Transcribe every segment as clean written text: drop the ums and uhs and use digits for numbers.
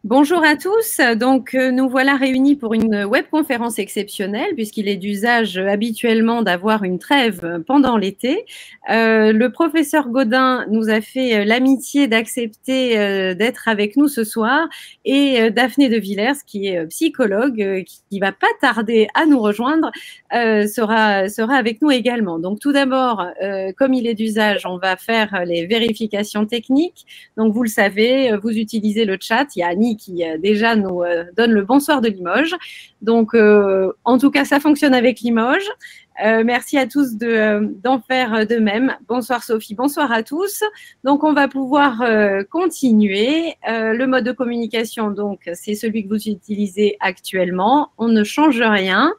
Bonjour à tous. Donc, nous voilà réunis pour une webconférence exceptionnelle puisqu'il est d'usage habituellement d'avoir une trêve pendant l'été. Le professeur Gaudin nous a fait l'amitié d'accepter d'être avec nous ce soir et Daphné de Villers, qui est psychologue, qui va pas tarder à nous rejoindre, sera avec nous également. Donc, tout d'abord, comme il est d'usage, on va faire les vérifications techniques. Donc, vous le savez, vous utilisez le chat. Il y a Annie qui déjà nous donne le bonsoir de Limoges. Donc, en tout cas, ça fonctionne avec Limoges. Merci à tous d'en faire de même. Bonsoir Sophie, bonsoir à tous. Donc, on va pouvoir continuer. Le mode de communication, donc, c'est celui que vous utilisez actuellement. On ne change rien.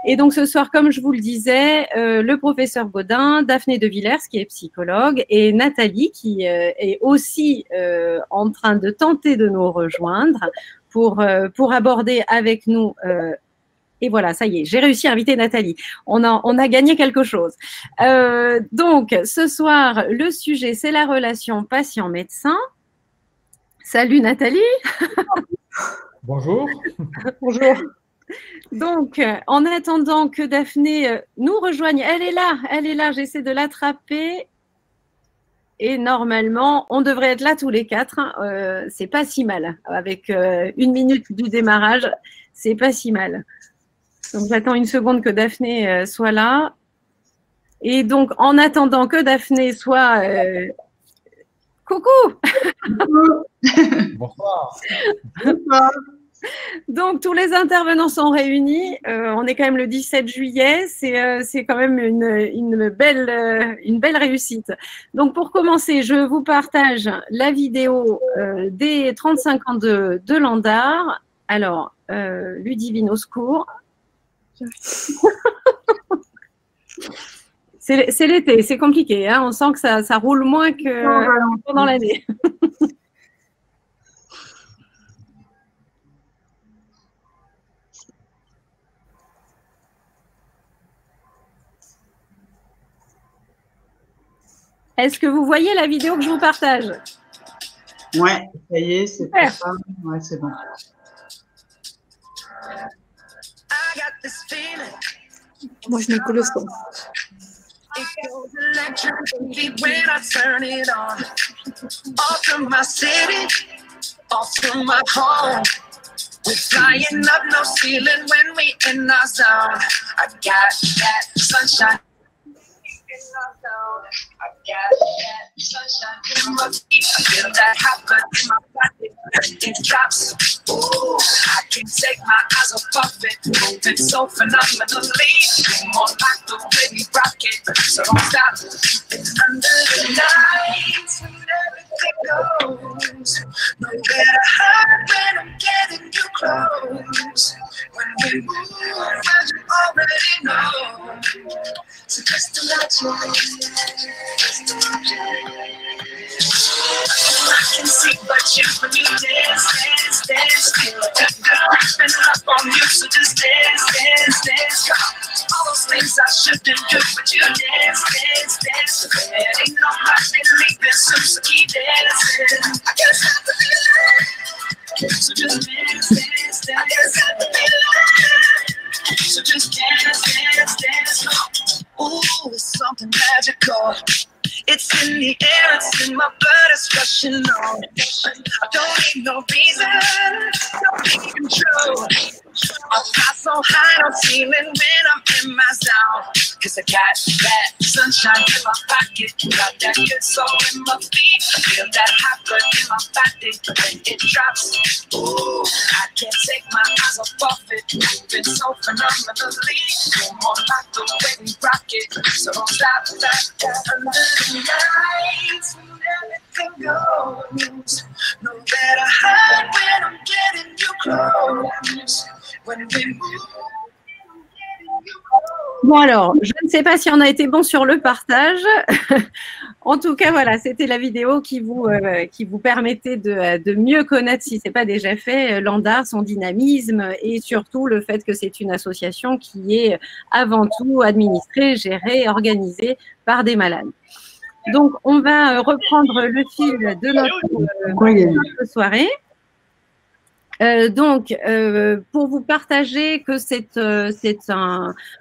Et donc, ce soir, comme je vous le disais, le professeur Gaudin, Daphné de Villers, qui est psychologue, et Nathalie, qui est aussi en train de tenter de nous rejoindre pour aborder avec nous. Et voilà, ça y est, j'ai réussi à inviter Nathalie. On a gagné quelque chose. Donc, ce soir, le sujet, c'est la relation patient-médecin. Salut Nathalie. Bonjour. Bonjour. Donc, en attendant que Daphné nous rejoigne, elle est là, j'essaie de l'attraper. Et normalement, on devrait être là tous les quatre. C'est pas si mal. Avec 1 minute du démarrage, c'est pas si mal. Donc, j'attends une seconde que Daphné soit là. Et donc, en attendant que Daphné soit… Coucou. Bonsoir. Bonsoir. Donc, tous les intervenants sont réunis. On est quand même le 17 juillet. C'est quand même une belle réussite. Donc, pour commencer, je vous partage la vidéo des 35 ans de Landard. Alors, Ludivine au secours. C'est l'été, c'est compliqué. Hein, on sent que ça roule moins que pendant l'année. Est-ce que vous voyez la vidéo que je vous partage? Ouais, ça y est, c'est pas ça. Ouais, c'est bon. Moi, je n'ai que le son. It goes electric when I turn it on. Off from my city, off from my home. We're flying up no ceiling when we in our zone. I got that sunshine. I got that sunshine in my feet. I feel that hot blood in my body. It drops. Ooh, I can't take my eyes off of it. Moving so phenomenally. More like the way we rock it. So don't stop. Under the lights when everything goes. Nowhere to hide when I'm getting you close. When we move, you already know. So just imagine. I can see but you when you dance. Feel like that girl spinning up on you, so just dance. All those things I shouldn't do, but you dance. There ain't nobody leaving soon, so keep dancing. I can't stop the feeling, so just dance. I can't stop the feeling, so just dance. Ooh, it's something magical. It's in the air, it's in my blood, it's rushing on. I don't need no reason, don't be control. I fly so high, no ceiling when I'm in my zone. Cause I got that sunshine in my pocket, got that good soul in my feet. I feel that hot blood in my body when it drops. Ooh, I can't take my eyes off of it, moving so phenomenally. You're more like the way we rock it, so don't stop that. Under the lights when everything goes. Nowhere to hide when I'm getting you close. When we move. Bon alors, je ne sais pas si on a été bon sur le partage. En tout cas, voilà, c'était la vidéo qui vous permettait de mieux connaître, si ce n'est pas déjà fait, Landard, son dynamisme et surtout le fait que c'est une association qui est avant tout administrée, gérée, organisée par des malades. Donc, on va reprendre le fil de notre soirée. Pour vous partager que c'est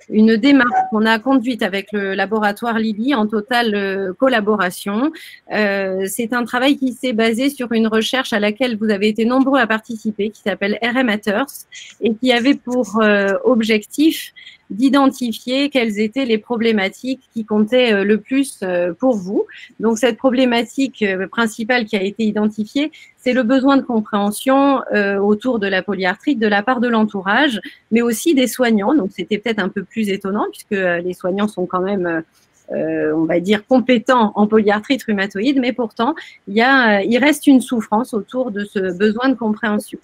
une démarche qu'on a conduite avec le laboratoire Lily en totale collaboration. C'est un travail qui s'est basé sur une recherche à laquelle vous avez été nombreux à participer, qui s'appelle RM Matters, et qui avait pour objectif d'identifier quelles étaient les problématiques qui comptaient le plus pour vous. Donc, cette problématique principale qui a été identifiée, c'est le besoin de compréhension autour de la polyarthrite de la part de l'entourage, mais aussi des soignants. Donc, c'était peut-être un peu plus étonnant puisque les soignants sont quand même, on va dire, compétents en polyarthrite rhumatoïde, mais pourtant, il reste une souffrance autour de ce besoin de compréhension.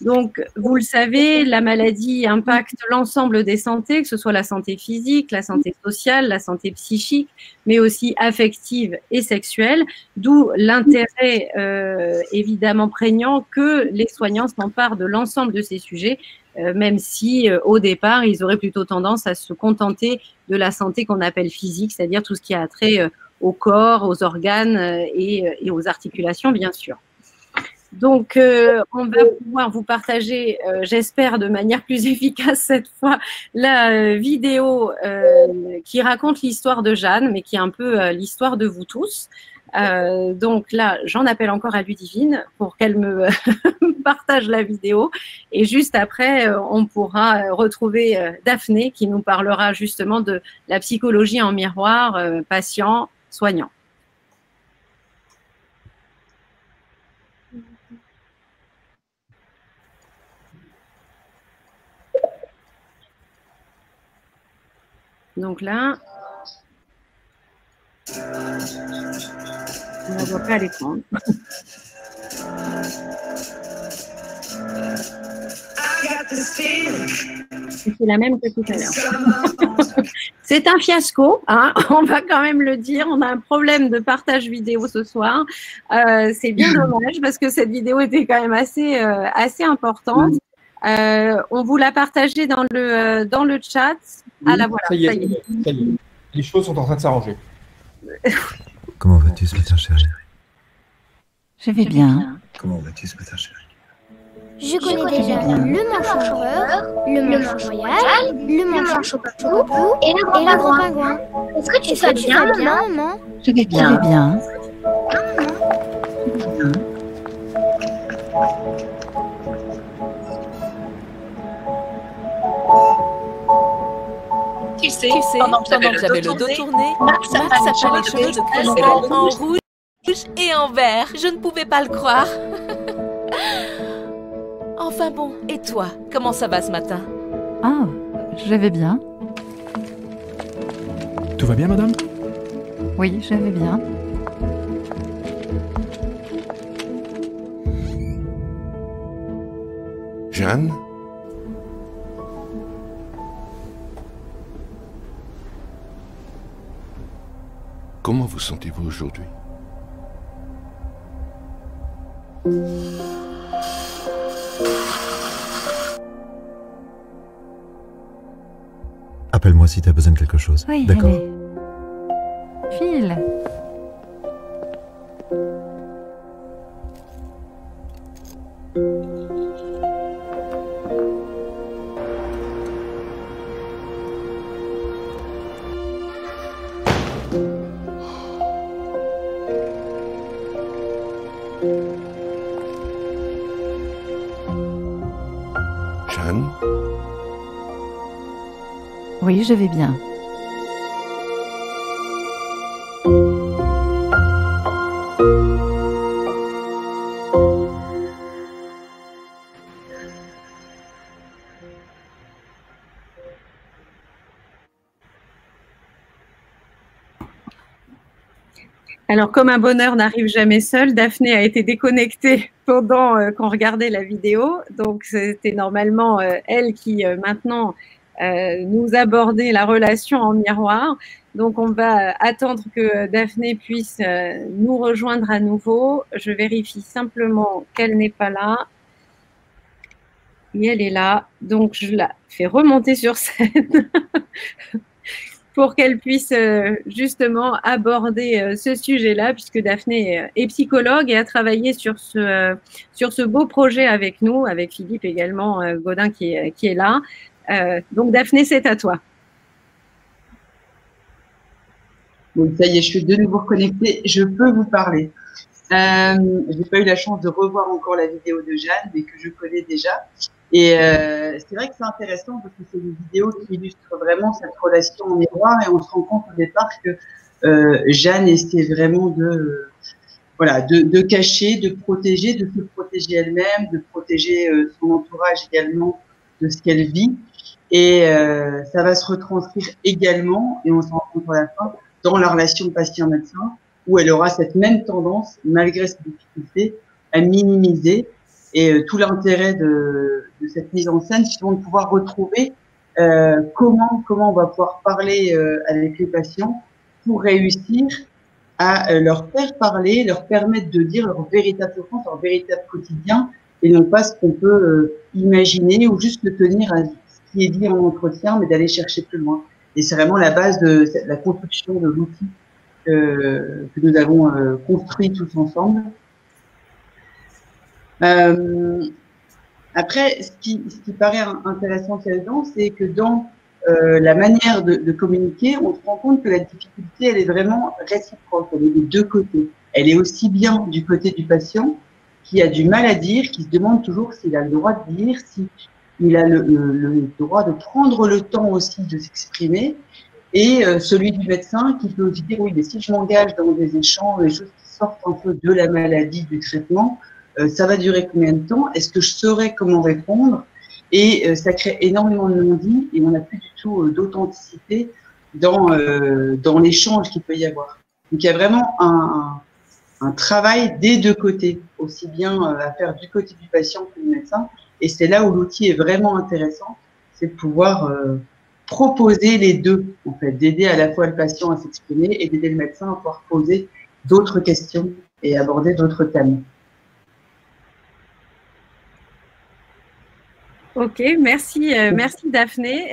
Donc, vous le savez, la maladie impacte l'ensemble des santé, que ce soit la santé physique, la santé sociale, la santé psychique, mais aussi affective et sexuelle, d'où l'intérêt évidemment prégnant que les soignants s'emparent de l'ensemble de ces sujets, même si au départ, ils auraient plutôt tendance à se contenter de la santé qu'on appelle physique, c'est-à-dire tout ce qui a trait au corps, aux organes et aux articulations, bien sûr. Donc, on va pouvoir vous partager, j'espère de manière plus efficace cette fois, la vidéo qui raconte l'histoire de Jeanne, mais qui est un peu l'histoire de vous tous. Donc là, j'en appelle encore à Ludivine pour qu'elle me partage la vidéo. Et juste après, on pourra retrouver Daphné qui nous parlera justement de la psychologie en miroir, patient-soignant. Donc là, on ne la voit pas à l'écran. C'est la même que tout à l'heure. C'est un fiasco, hein, on va quand même le dire. On a un problème de partage vidéo ce soir. C'est bien dommage parce que cette vidéo était quand même assez importante. On vous l'a partagée dans le chat. Ah là voilà, ça y est. Les choses sont en train de s'arranger. Comment vas-tu ce matin, chérie? Je vais bien. Comment vas-tu ce matin, chérie? Je connais déjà le manche empereur, le manche royal, le manche au papou et le grand pingouin. Est-ce que tu vas bien, maman? Je vais bien. Je vais bien. Tu sais, pendant que j'avais le dos tourné, Max a peint les cheveux de cristal en rouge et en vert. Je ne pouvais pas le croire. Enfin bon, et toi, comment ça va ce matin? Ah, je vais bien. Tout va bien, madame? Oui, je vais bien. Jeanne? Comment vous sentez-vous aujourd'hui? Appelle-moi si tu as besoin de quelque chose. Oui, d'accord. File. Jeanne? Oui, je vais bien. Alors, comme un bonheur n'arrive jamais seul, Daphné a été déconnectée pendant qu'on regardait la vidéo. Donc, c'était normalement elle qui, maintenant, nous abordait la relation en miroir. Donc, on va attendre que Daphné puisse nous rejoindre à nouveau. Je vérifie simplement qu'elle n'est pas là. Et elle est là. Donc, je la fais remonter sur scène. pour qu'elle puisse justement aborder ce sujet-là, puisque Daphné est psychologue et a travaillé sur ce beau projet avec nous, avec Philippe également, Gaudin qui est là. Donc Daphné, c'est à toi. Bon, ça y est, je suis de nouveau reconnectée, je peux vous parler. Je n'ai pas eu la chance de revoir encore la vidéo de Jeanne, mais que je connais déjà. Et c'est vrai que c'est intéressant parce que c'est une vidéo qui illustre vraiment cette relation en miroir et on se rend compte au départ que Jeanne essaie vraiment de cacher, de se protéger elle-même, de protéger son entourage également de ce qu'elle vit. Et ça va se retranscrire également, et on s'en rend compte à la fin, dans la relation patient-médecin, où elle aura cette même tendance, malgré ses difficultés, à minimiser. Et tout l'intérêt de cette mise en scène, c'est de pouvoir retrouver comment on va pouvoir parler avec les patients pour réussir à leur faire parler, leur permettre de dire leur véritable souffrance, leur véritable quotidien, et non pas ce qu'on peut imaginer ou juste se tenir à ce qui est dit en entretien, mais d'aller chercher plus loin. Et c'est vraiment la base de la construction de l'outil que nous avons construit tous ensemble. Après, ce qui paraît intéressant là-dedans, c'est que dans la manière de communiquer, on se rend compte que la difficulté, elle est vraiment réciproque, elle est des deux côtés. Elle est aussi bien du côté du patient, qui a du mal à dire, qui se demande toujours s'il a le droit de dire, s'il a le droit de prendre le temps aussi de s'exprimer, et celui du médecin qui peut aussi dire, oui, mais si je m'engage dans des échanges, des choses qui sortent un peu de la maladie, du traitement, ça va durer combien de temps? Est-ce que je saurais comment répondre? Et ça crée énormément de non-dits et on n'a plus du tout d'authenticité dans l'échange qu'il peut y avoir. Donc il y a vraiment un travail des deux côtés, aussi bien à faire du côté du patient que du médecin. Et c'est là où l'outil est vraiment intéressant, c'est de pouvoir proposer les deux, en fait, d'aider à la fois le patient à s'exprimer et d'aider le médecin à pouvoir poser d'autres questions et aborder d'autres thèmes. Ok, merci Daphné.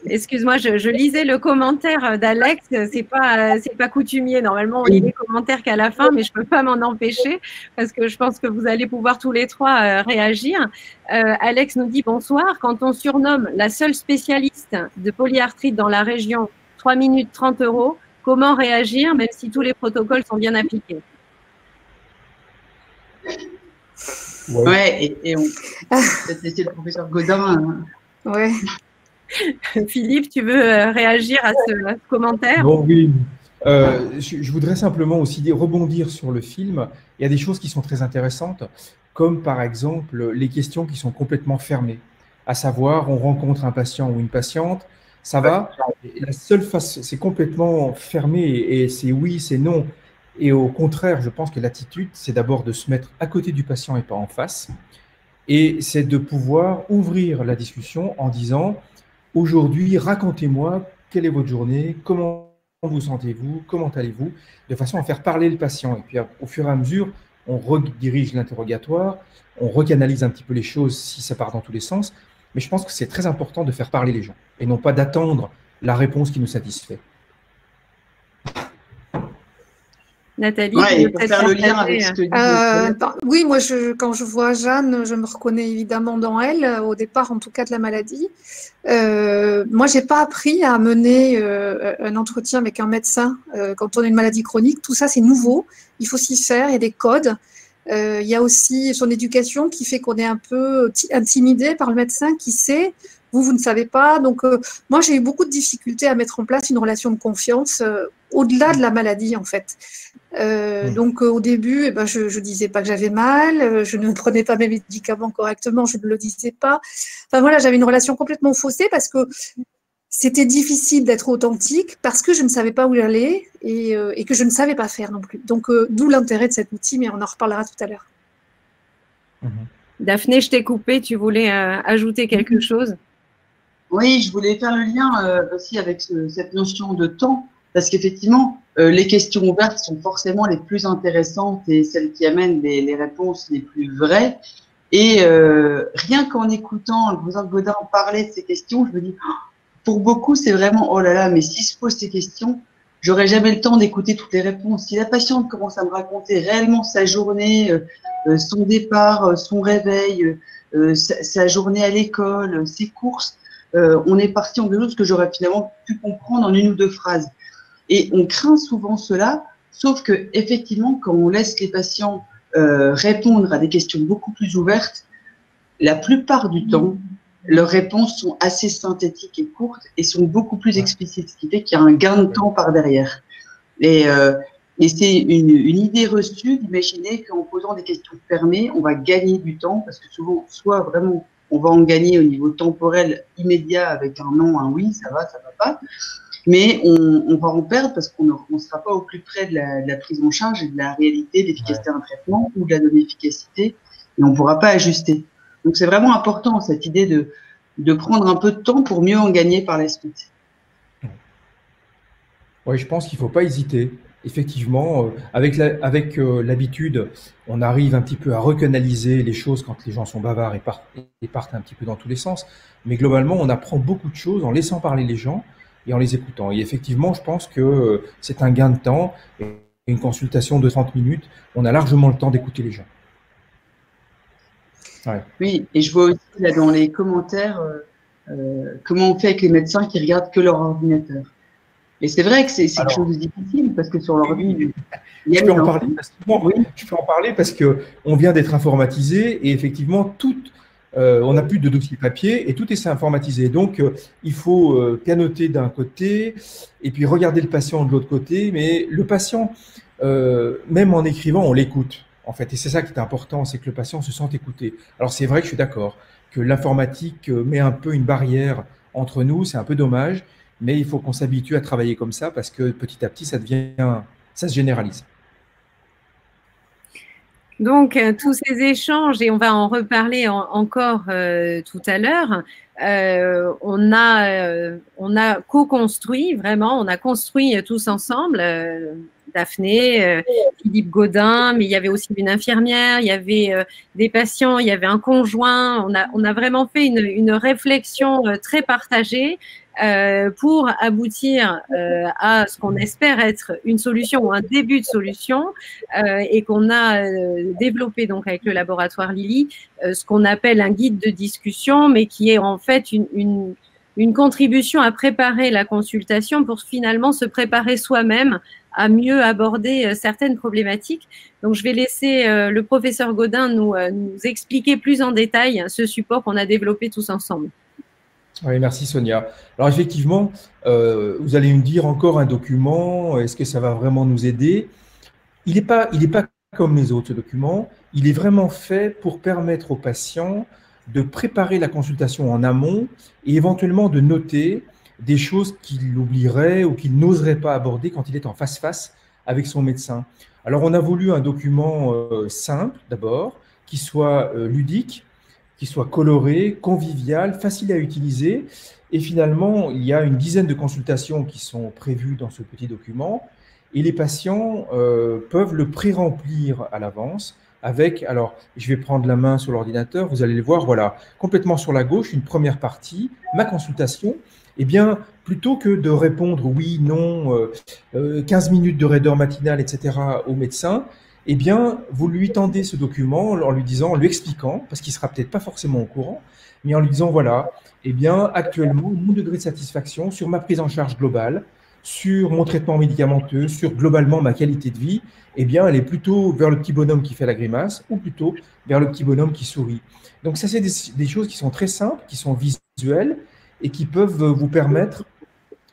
Excuse-moi, je lisais le commentaire d'Alex. C'est pas coutumier. Normalement, on lit les commentaires qu'à la fin, mais je peux pas m'en empêcher parce que je pense que vous allez pouvoir tous les trois réagir. Alex nous dit bonsoir. Quand on surnomme la seule spécialiste de polyarthrite dans la région 3 minutes 30 €, comment réagir même si tous les protocoles sont bien appliqués? Ouais, c'est le professeur Gaudin. Ouais. Philippe, tu veux réagir à ce commentaire? Bon, oui. Je voudrais simplement aussi rebondir sur le film. Il y a des choses qui sont très intéressantes, comme par exemple les questions qui sont complètement fermées. À savoir, on rencontre un patient ou une patiente, ça va, la seule face, c'est complètement fermé et c'est oui, c'est non. Et au contraire, je pense que l'attitude, c'est d'abord de se mettre à côté du patient et pas en face. Et c'est de pouvoir ouvrir la discussion en disant « Aujourd'hui, racontez-moi quelle est votre journée, comment vous sentez-vous, comment allez-vous ?» de façon à faire parler le patient. Et puis au fur et à mesure, on redirige l'interrogatoire, on recanalise un petit peu les choses si ça part dans tous les sens. Mais je pense que c'est très important de faire parler les gens et non pas d'attendre la réponse qui nous satisfait. Nathalie, pour faire le lien avec ce que disait oui, moi, quand je vois Jeanne, je me reconnais évidemment dans elle, au départ en tout cas de la maladie. Moi, j'ai pas appris à mener un entretien avec un médecin quand on a une maladie chronique. Tout ça, c'est nouveau. Il faut s'y faire. Il y a des codes. Il y a aussi son éducation qui fait qu'on est un peu intimidé par le médecin qui sait. Vous ne savez pas. Donc, moi, j'ai eu beaucoup de difficultés à mettre en place une relation de confiance au-delà de la maladie, en fait. Donc, au début, je disais pas que j'avais mal, je ne prenais pas mes médicaments correctement, je ne le disais pas. Enfin, voilà, j'avais une relation complètement faussée parce que c'était difficile d'être authentique parce que je ne savais pas où j'allais et que je ne savais pas faire non plus. Donc, d'où l'intérêt de cet outil, mais on en reparlera tout à l'heure. Daphné, je t'ai coupé, tu voulais ajouter quelque chose? Oui, je voulais faire le lien aussi avec cette notion de temps, parce qu'effectivement, les questions ouvertes sont forcément les plus intéressantes et celles qui amènent les réponses les plus vraies. Et rien qu'en écoutant le professeur Gaudin parler de ces questions, je me dis, pour beaucoup, c'est vraiment, oh là là, mais s'il se pose ces questions, j'aurai jamais le temps d'écouter toutes les réponses. Si la patiente commence à me raconter réellement sa journée, son départ, son réveil, sa journée à l'école, ses courses, on est parti en quelque chose que j'aurais finalement pu comprendre en 1 ou 2 phrases. Et on craint souvent cela, sauf que effectivement, quand on laisse les patients répondre à des questions beaucoup plus ouvertes, la plupart du temps, leurs réponses sont assez synthétiques et courtes et sont beaucoup plus explicites, ce qui fait qu'il y a un gain de temps par derrière. Et c'est une idée reçue d'imaginer qu'en posant des questions fermées, on va gagner du temps, parce que souvent, soit vraiment, on va en gagner au niveau temporel immédiat avec un non, un oui, ça va pas, mais on va en perdre parce qu'on ne sera pas au plus près de la prise en charge et de la réalité, de l'efficacité d'un traitement ou de la non-efficacité, et on ne pourra pas ajuster. Donc, c'est vraiment important, cette idée de prendre un peu de temps pour mieux en gagner par la suite. Oui, je pense qu'il ne faut pas hésiter. Effectivement, avec l'habitude, on arrive un petit peu à recanaliser les choses quand les gens sont bavards et partent un petit peu dans tous les sens. Mais globalement, on apprend beaucoup de choses en laissant parler les gens et en les écoutant. Et effectivement, je pense que c'est un gain de temps. Et une consultation de 30 minutes, on a largement le temps d'écouter les gens. Ouais. Oui, et je vois aussi là dans les commentaires comment on fait avec les médecins qui regardent que leur ordinateur. Et c'est vrai que c'est quelque chose de difficile parce que sur l'ordi, je peux en parler parce qu'on vient d'être informatisé et effectivement, on n'a plus de dossier papier et tout est informatisé. Donc, il faut pianoter d'un côté et puis regarder le patient de l'autre côté. Mais le patient, même en écrivant, on l'écoute. En fait, et c'est ça qui est important, c'est que le patient se sente écouté. Alors, c'est vrai que je suis d'accord que l'informatique met un peu une barrière entre nous, c'est un peu dommage, mais il faut qu'on s'habitue à travailler comme ça parce que petit à petit, ça se généralise. Donc, tous ces échanges, et on va en reparler encore tout à l'heure, on a co-construit, vraiment, on a construit tous ensemble, Daphné, Philippe Gaudin, mais il y avait aussi une infirmière, il y avait des patients, il y avait un conjoint, on a vraiment fait une réflexion très partagée pour aboutir à ce qu'on espère être une solution ou un début de solution et qu'on a développé donc avec le laboratoire Lilly ce qu'on appelle un guide de discussion, mais qui est en fait une contribution à préparer la consultation pour finalement se préparer soi-même à mieux aborder certaines problématiques. Donc, je vais laisser le professeur Gaudin nous expliquer plus en détail ce support qu'on a développé tous ensemble. Oui, merci Sonia. Alors effectivement, vous allez me dire encore un document, est-ce que ça va vraiment nous aider? Il n'est pas comme les autres, ce document. Il est vraiment fait pour permettre aux patients de préparer la consultation en amont et éventuellement de noter des choses qu'il oublierait ou qu'il n'oserait pas aborder quand il est en face-face avec son médecin. Alors, on a voulu un document simple d'abord, qui soit ludique, qui soit coloré, convivial, facile à utiliser. Et finalement, il y a une dizaine de consultations qui sont prévues dans ce petit document. Et les patients peuvent le pré-remplir à l'avance avec, alors je vais prendre la main sur l'ordinateur, vous allez le voir, voilà, complètement sur la gauche, une première partie, ma consultation. Eh bien, plutôt que de répondre oui, non, 15 minutes de raideur matinale, etc. au médecin, eh bien, vous lui tendez ce document en lui disant, en lui expliquant, parce qu'il ne sera peut-être pas forcément au courant, mais en lui disant, voilà, eh bien, actuellement, mon degré de satisfaction sur ma prise en charge globale, sur mon traitement médicamenteux, sur globalement ma qualité de vie, eh bien, elle est plutôt vers le petit bonhomme qui fait la grimace ou plutôt vers le petit bonhomme qui sourit. Donc, ça, c'est des choses qui sont très simples, qui sont visuelles et qui peuvent vous permettre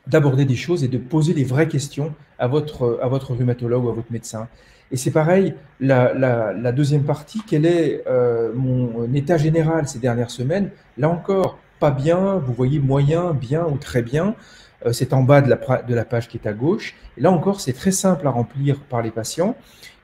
d'aborder des choses et de poser des vraies questions à votre rhumatologue ou à votre médecin. Et c'est pareil, la deuxième partie, quel est mon état général ces dernières semaines? Là encore, pas bien, vous voyez moyen, bien ou très bien. C'est en bas de la page qui est à gauche. Et là encore, c'est très simple à remplir par les patients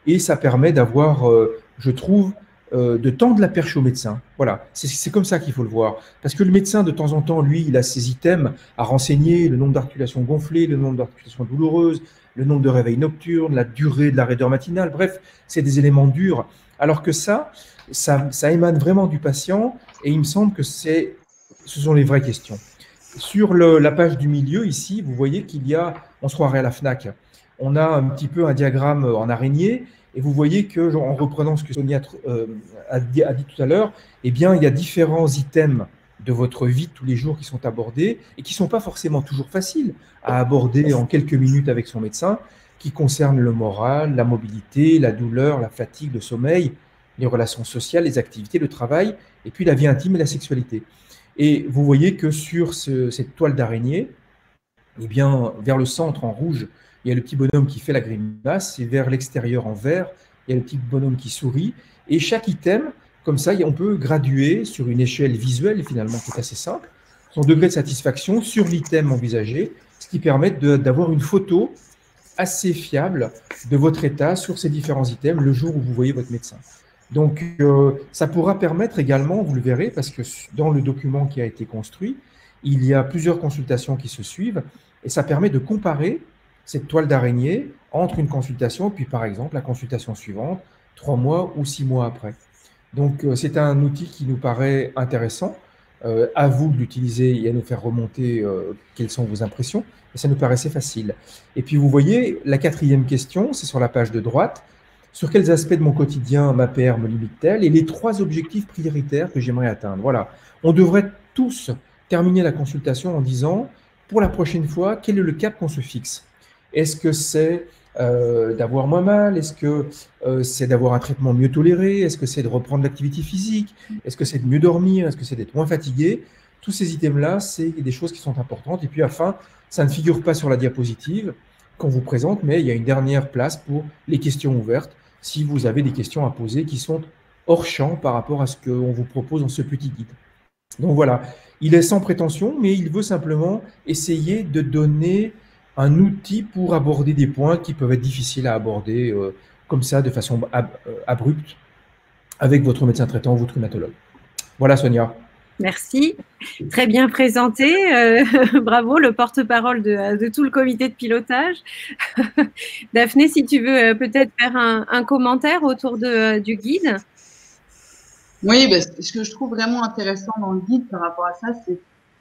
et ça permet d'avoir, je trouve, de tendre la perche au médecin. Voilà, c'est comme ça qu'il faut le voir. Parce que le médecin, de temps en temps, lui, il a ses items à renseigner, le nombre d'articulations gonflées, le nombre d'articulations douloureuses, le nombre de réveils nocturnes, la durée de la raideur matinale, bref, c'est des éléments durs. Alors que ça émane vraiment du patient et il me semble que ce sont les vraies questions. Sur la page du milieu, ici, vous voyez qu'il y a, on se croirait à la FNAC, on a un petit peu un diagramme en araignée, et vous voyez que, en reprenant ce que Sonia a dit tout à l'heure, eh bien, il y a différents items de votre vie de tous les jours qui sont abordés et qui ne sont pas forcément toujours faciles à aborder en quelques minutes avec son médecin, qui concernent le moral, la mobilité, la douleur, la fatigue, le sommeil, les relations sociales, les activités, le travail, et puis la vie intime et la sexualité. Et vous voyez que sur cette toile d'araignée, eh bien, vers le centre en rouge, il y a le petit bonhomme qui fait la grimace, et vers l'extérieur en vert, il y a le petit bonhomme qui sourit. Et chaque item, comme ça, on peut graduer sur une échelle visuelle, finalement, qui est assez simple, son degré de satisfaction sur l'item envisagé, ce qui permet d'avoir une photo assez fiable de votre état sur ces différents items le jour où vous voyez votre médecin. Donc, ça pourra permettre également, vous le verrez, parce que dans le document qui a été construit, il y a plusieurs consultations qui se suivent, et ça permet de comparer cette toile d'araignée entre une consultation, puis par exemple la consultation suivante, 3 mois ou 6 mois après. Donc, c'est un outil qui nous paraît intéressant. À vous de l'utiliser et à nous faire remonter quelles sont vos impressions, et ça nous paraissait facile. Et puis, vous voyez, la 4e question, c'est sur la page de droite. Sur quels aspects de mon quotidien ma PR me limite-t-elle? Et les 3 objectifs prioritaires que j'aimerais atteindre. Voilà. On devrait tous terminer la consultation en disant, pour la prochaine fois, quel est le cap qu'on se fixe? Est-ce que c'est d'avoir moins mal? Est-ce que c'est d'avoir un traitement mieux toléré? Est-ce que c'est de reprendre l'activité physique? Est-ce que c'est de mieux dormir? Est-ce que c'est d'être moins fatigué? Tous ces items-là, c'est des choses qui sont importantes. Et puis, à la fin, ça ne figure pas sur la diapositive qu'on vous présente, mais il y a une dernière place pour les questions ouvertes, si vous avez des questions à poser qui sont hors champ par rapport à ce qu'on vous propose dans ce petit guide. Donc voilà, il est sans prétention, mais il veut simplement essayer de donner un outil pour aborder des points qui peuvent être difficiles à aborder comme ça, de façon abrupte, avec votre médecin traitant ou votre rhumatologue. Voilà, Sonia. Merci, très bien présenté. Bravo, le porte-parole de tout le comité de pilotage. Daphné, si tu veux peut-être faire un commentaire autour du guide. Oui, ce que je trouve vraiment intéressant dans le guide par rapport à ça,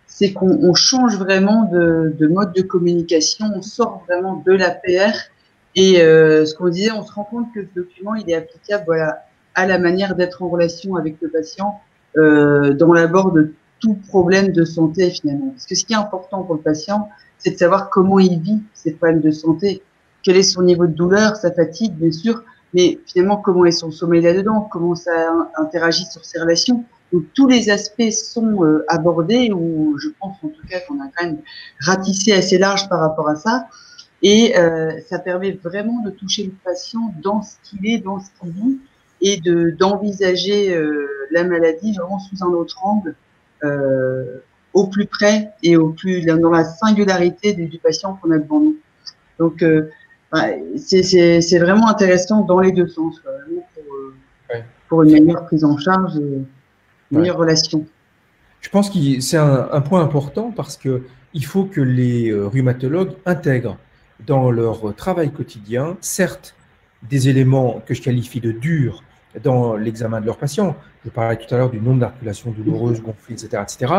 c'est qu'on change vraiment de mode de communication, on sort vraiment de la PR. Et ce qu'on disait, on se rend compte que ce document, il est applicable, voilà, à la manière d'être en relation avec le patient dans l'abord de tout problème de santé finalement. Parce que ce qui est important pour le patient, c'est de savoir comment il vit ces problèmes de santé, quel est son niveau de douleur, sa fatigue bien sûr, mais finalement comment est son sommeil là-dedans, comment ça interagit sur ses relations. Donc tous les aspects sont abordés, ou je pense en tout cas qu'on a quand même ratissé assez large par rapport à ça, et ça permet vraiment de toucher le patient dans ce qu'il est, dans ce qu'il vit, et d'envisager la maladie vraiment sous un autre angle, au plus près et dans la singularité du patient qu'on a devant nous. Donc c'est vraiment intéressant dans les deux sens, pour une meilleure prise en charge et une meilleure relation. Je pense que c'est un point important parce qu'il faut que les rhumatologues intègrent dans leur travail quotidien, certes, des éléments que je qualifie de durs dans l'examen de leurs patients. Je parlais tout à l'heure du nombre d'articulations douloureuses, gonflées, etc.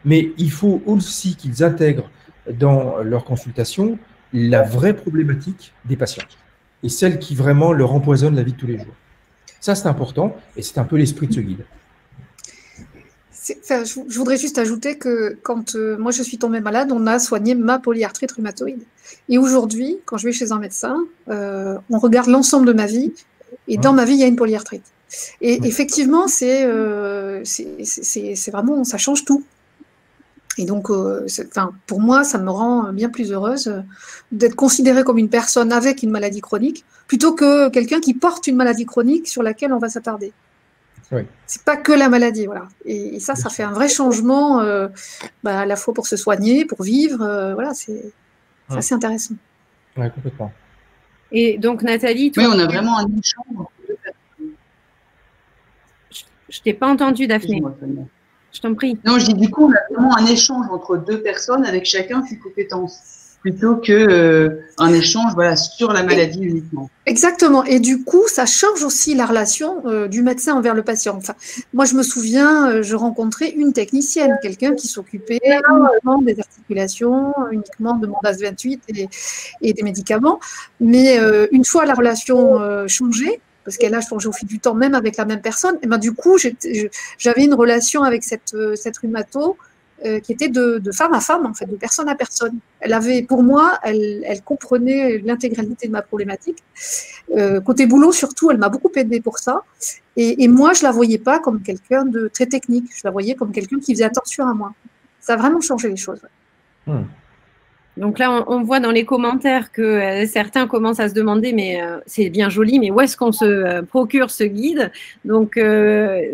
Mais il faut aussi qu'ils intègrent dans leur consultation la vraie problématique des patients et celle qui vraiment leur empoisonne la vie de tous les jours. Ça, c'est important et c'est un peu l'esprit de ce guide. Je voudrais juste ajouter que quand moi je suis tombée malade, on a soigné ma polyarthrite rhumatoïde. Et aujourd'hui, quand je vais chez un médecin, on regarde l'ensemble de ma vie et dans ma vie, il y a une polyarthrite. Et effectivement, c'est vraiment, ça change tout. Et donc, pour moi, ça me rend bien plus heureuse d'être considérée comme une personne avec une maladie chronique plutôt que quelqu'un qui porte une maladie chronique sur laquelle on va s'attarder. Oui. C'est pas que la maladie, voilà. Et ça fait un vrai changement, à la fois pour se soigner, pour vivre, voilà, c'est assez intéressant. Oui, complètement. Et donc, Nathalie, toi, oui, on a vraiment un échange. Je t'ai pas entendu, Daphné. Je t'en prie. Non, je dis du coup, on a vraiment un échange entre deux personnes avec chacun ses compétences. plutôt que un échange voilà, sur la maladie uniquement. Exactement. Et du coup, ça change aussi la relation du médecin envers le patient. Enfin, moi, je me souviens, je rencontrais une technicienne, quelqu'un qui s'occupait uniquement des articulations, uniquement de mon DAS28 et des médicaments. Mais une fois la relation changée, parce qu'elle a changé au fil du temps, même avec la même personne, et ben, du coup, j'avais une relation avec cette rhumato qui était de femme à femme, en fait, de personne à personne. Elle avait, pour moi, elle comprenait l'intégralité de ma problématique. Côté boulot, surtout, elle m'a beaucoup aidée pour ça. Et moi, je la voyais pas comme quelqu'un de très technique. Je la voyais comme quelqu'un qui faisait attention à moi. Ça a vraiment changé les choses. Donc là, on voit dans les commentaires que certains commencent à se demander, mais c'est bien joli, mais où est-ce qu'on se procure ce guide? Donc,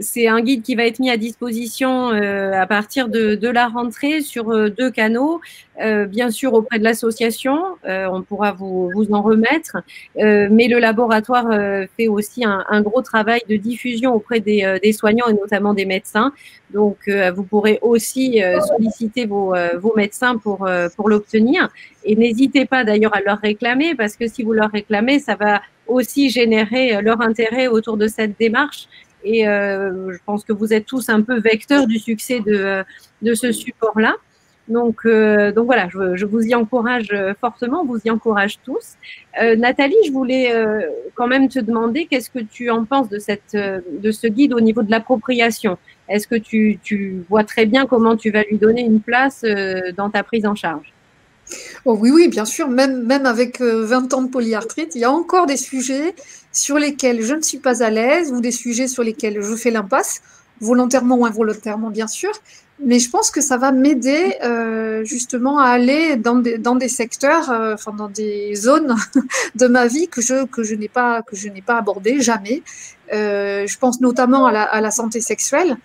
c'est un guide qui va être mis à disposition à partir de la rentrée sur 2 canaux. Bien sûr, auprès de l'association, on pourra vous en remettre, mais le laboratoire fait aussi un gros travail de diffusion auprès des soignants et notamment des médecins. Donc, vous pourrez aussi solliciter vos médecins pour l'obtenir. Et n'hésitez pas d'ailleurs à leur réclamer, parce que si vous leur réclamez, ça va aussi générer leur intérêt autour de cette démarche. Et je pense que vous êtes tous un peu vecteurs du succès de ce support-là. Donc voilà, je vous y encourage fortement, vous y encourage tous. Nathalie, je voulais quand même te demander qu'est-ce que tu en penses de ce guide au niveau de l'appropriation. Est-ce que tu vois très bien comment tu vas lui donner une place dans ta prise en charge? Oh oui, bien sûr, même avec 20 ans de polyarthrite, il y a encore des sujets sur lesquels je ne suis pas à l'aise ou des sujets sur lesquels je fais l'impasse, volontairement ou involontairement, bien sûr. Mais je pense que ça va m'aider justement à aller dans des secteurs, dans des zones de ma vie que je n'ai pas abordées jamais. Je pense notamment à la santé sexuelle.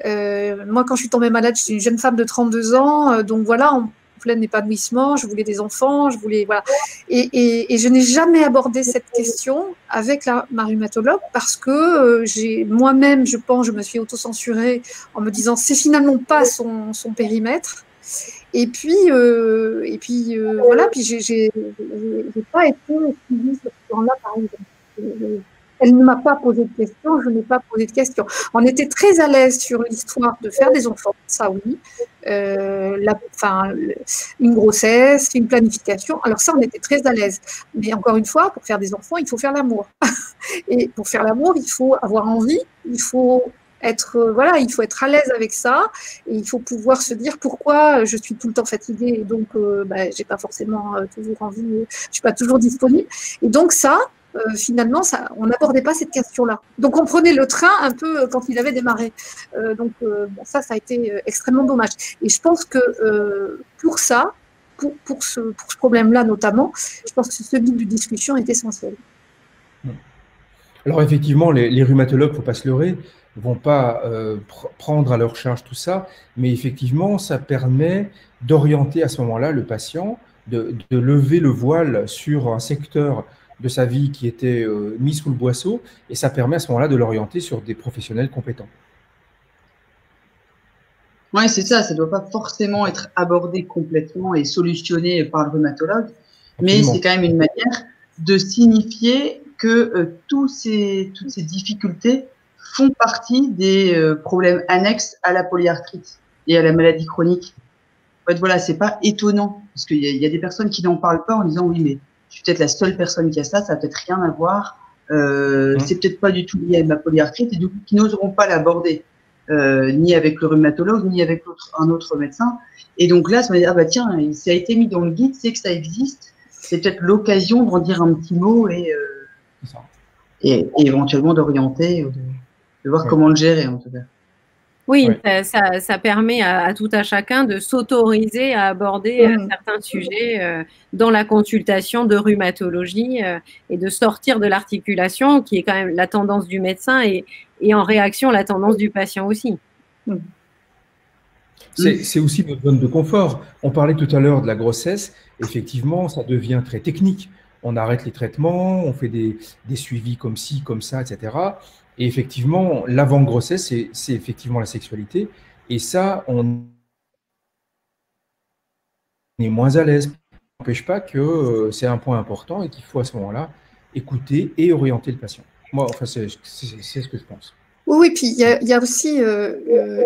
Moi, quand je suis tombée malade, j'étais une jeune femme de 32 ans, donc voilà, en plein épanouissement, je voulais des enfants, voilà. Et je n'ai jamais abordé cette question avec ma rhumatologue parce que moi-même, je pense, je me suis autocensurée en me disant c'est finalement pas son périmètre. Et puis voilà, puis j'ai pas été suivie sur ce plan-là, par exemple. Elle ne m'a pas posé de questions, je n'ai pas posé de questions. On était très à l'aise sur l'histoire de faire des enfants, ça oui. Une grossesse, une planification, alors ça on était très à l'aise. Mais encore une fois, pour faire des enfants, il faut faire l'amour. Et pour faire l'amour, il faut avoir envie, il faut être à l'aise avec ça, et il faut pouvoir se dire pourquoi je suis tout le temps fatiguée, et donc j'ai pas forcément toujours envie, je suis pas toujours disponible. Et donc finalement, on n'abordait pas cette question-là. Donc, on prenait le train un peu quand il avait démarré. Ça a été extrêmement dommage. Et je pense que pour ça, pour ce problème-là notamment, je pense que ce guide de discussion est essentiel. Alors, effectivement, les rhumatologues, il ne faut pas se leurrer, ne vont pas prendre à leur charge tout ça, mais effectivement, ça permet d'orienter à ce moment-là le patient, de lever le voile sur un secteur de sa vie qui était mis sous le boisseau, et ça permet à ce moment-là de l'orienter sur des professionnels compétents. Oui, c'est ça, ça ne doit pas forcément être abordé complètement et solutionné par le rhumatologue, mais c'est quand même une manière de signifier que toutes ces difficultés font partie des problèmes annexes à la polyarthrite et à la maladie chronique. En fait, voilà, c'est pas étonnant, parce qu'il y a des personnes qui n'en parlent pas en disant oui, mais je suis peut-être la seule personne qui a ça, ça n'a peut-être rien à voir, c'est peut-être pas du tout lié à ma polyarthrite, et du coup, qui n'oseront pas l'aborder, ni avec le rhumatologue, ni avec un autre médecin. Et donc là, ça va dire, ah bah tiens, ça a été mis dans le guide, c'est que ça existe, c'est peut-être l'occasion d'en dire un petit mot et éventuellement d'orienter, de voir comment le gérer en tout cas. Oui, ça permet à tout à chacun de s'autoriser à aborder certains sujets dans la consultation de rhumatologie et de sortir de l'articulation, qui est quand même la tendance du médecin, et en réaction, la tendance du patient aussi. C'est aussi notre zone de confort. On parlait tout à l'heure de la grossesse. Effectivement, ça devient très technique. On arrête les traitements, on fait des suivis comme ci, comme ça, etc. Et effectivement, l'avant-grossesse, c'est effectivement la sexualité. Et ça, on est moins à l'aise n'empêche pas que c'est un point important et qu'il faut à ce moment-là écouter et orienter le patient. Moi, enfin, c'est ce que je pense. Oui, puis il y a aussi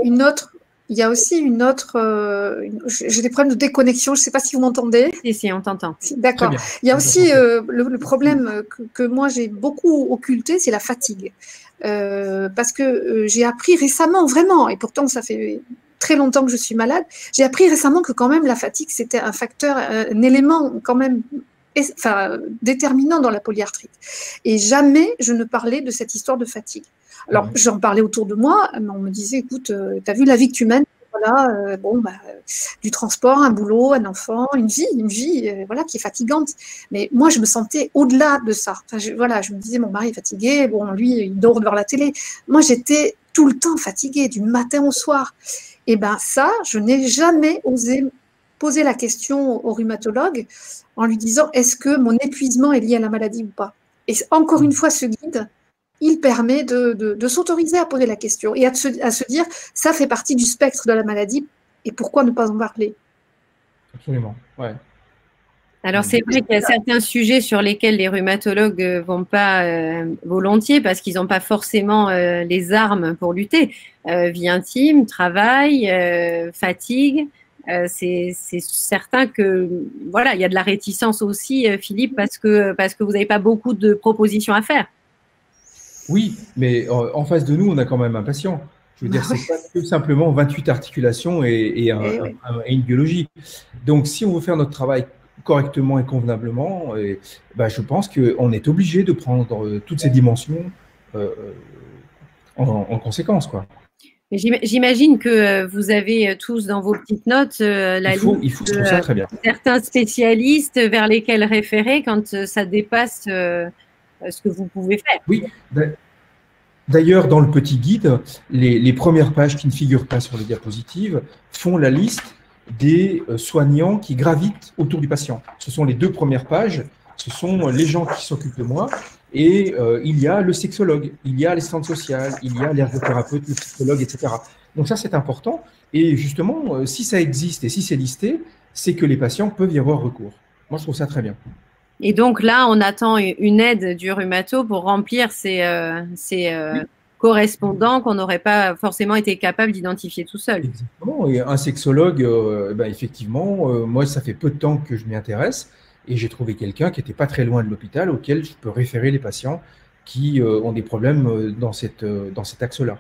une autre. Il y a aussi une autre. J'ai des problèmes de déconnexion. Je ne sais pas si vous m'entendez. Si, on t'entend. D'accord. Il y a aussi le problème que moi j'ai beaucoup occulté, c'est la fatigue. Parce que j'ai appris récemment, vraiment, et pourtant ça fait très longtemps que je suis malade, j'ai appris récemment que quand même la fatigue, c'était un facteur, un élément quand même déterminant dans la polyarthrite. Et jamais je ne parlais de cette histoire de fatigue. Alors, j'en parlais autour de moi, on me disait, écoute, tu as vu la vie que tu mènes, voilà, du transport, un boulot, un enfant, une vie voilà, qui est fatigante. Mais moi, je me sentais au-delà de ça. Enfin, je me disais, mon mari est fatigué, bon, lui, il dort devant la télé. Moi, j'étais tout le temps fatiguée, du matin au soir. Et bien ça, je n'ai jamais osé poser la question au rhumatologue en lui disant, est-ce que mon épuisement est lié à la maladie ou pas? Et encore une fois, ce guide, il permet de s'autoriser à poser la question et à se dire, ça fait partie du spectre de la maladie, et pourquoi ne pas en parler? Absolument, ouais. Alors, c'est vrai qu'il y a certains sujets sur lesquels les rhumatologues ne vont pas volontiers parce qu'ils n'ont pas forcément les armes pour lutter. Vie intime, travail, fatigue. C'est certain que voilà, il y a de la réticence aussi, Philippe, parce que vous n'avez pas beaucoup de propositions à faire. Oui, mais en face de nous, on a quand même un patient. Je veux dire, c'est pas que simplement 28 articulations et une biologie. Donc, si on veut faire notre travail correctement et convenablement, je pense qu'on est obligé de prendre toutes ces dimensions en conséquence, quoi. J'imagine que vous avez tous dans vos petites notes la liste de certains spécialistes vers lesquels référer quand ça dépasse ce que vous pouvez faire. Oui. D'ailleurs, dans le petit guide, les premières pages qui ne figurent pas sur les diapositives font la liste des soignants qui gravitent autour du patient. Ce sont les 2 premières pages, ce sont les gens qui s'occupent de moi, et il y a le sexologue, il y a l'assistante sociale, il y a l'ergothérapeute, le psychologue, etc. Donc ça, c'est important. Et justement, si ça existe et si c'est listé, c'est que les patients peuvent y avoir recours. Moi, je trouve ça très bien. Et donc là, on attend une aide du rhumato pour remplir ces correspondants qu'on n'aurait pas forcément été capable d'identifier tout seul. Exactement. Et un sexologue, effectivement, moi, ça fait peu de temps que je m'y intéresse et j'ai trouvé quelqu'un qui n'était pas très loin de l'hôpital auquel je peux référer les patients qui ont des problèmes dans cet axe-là.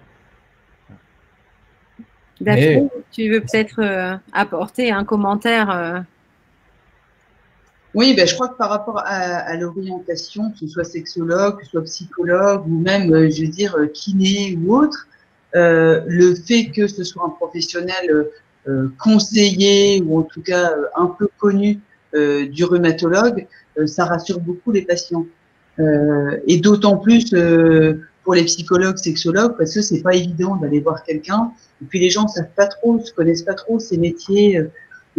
Daphné, tu veux peut-être apporter un commentaire Oui, je crois que par rapport à l'orientation, que ce soit sexologue, que ce soit psychologue ou même, je veux dire, kiné ou autre, le fait que ce soit un professionnel conseillé ou en tout cas un peu connu du rhumatologue, ça rassure beaucoup les patients. Et d'autant plus pour les psychologues, sexologues, parce que c'est pas évident d'aller voir quelqu'un. Et puis les gens savent pas trop, se connaissent pas trop ces métiers.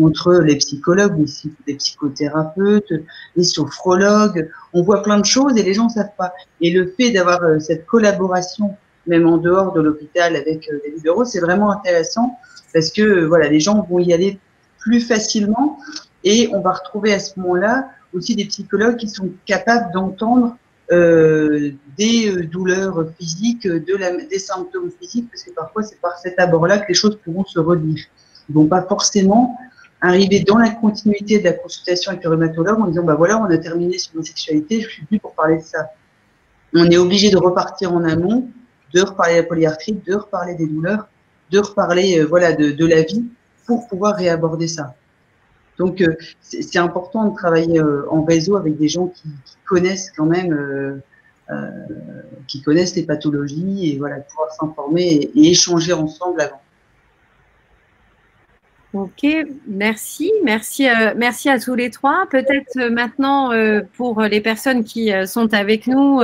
Entre les psychologues, les psychothérapeutes, les sophrologues, on voit plein de choses et les gens ne savent pas. Et le fait d'avoir cette collaboration, même en dehors de l'hôpital avec les libéraux, c'est vraiment intéressant parce que voilà, les gens vont y aller plus facilement et on va retrouver à ce moment-là aussi des psychologues qui sont capables d'entendre des douleurs physiques, des symptômes physiques, parce que parfois c'est par cet abord-là que les choses pourront se redire. Ils vont pas forcément arriver dans la continuité de la consultation avec le rhumatologue en disant voilà, on a terminé sur ma sexualité, je suis venu pour parler de ça. On est obligé de repartir en amont, de reparler de la polyarthrite, de reparler des douleurs, de reparler de la vie pour pouvoir réaborder ça. Donc c'est important de travailler en réseau avec des gens qui connaissent quand même qui connaissent les pathologies et voilà, pouvoir s'informer et échanger ensemble avant. Ok, merci à tous les trois. Peut-être maintenant pour les personnes qui sont avec nous,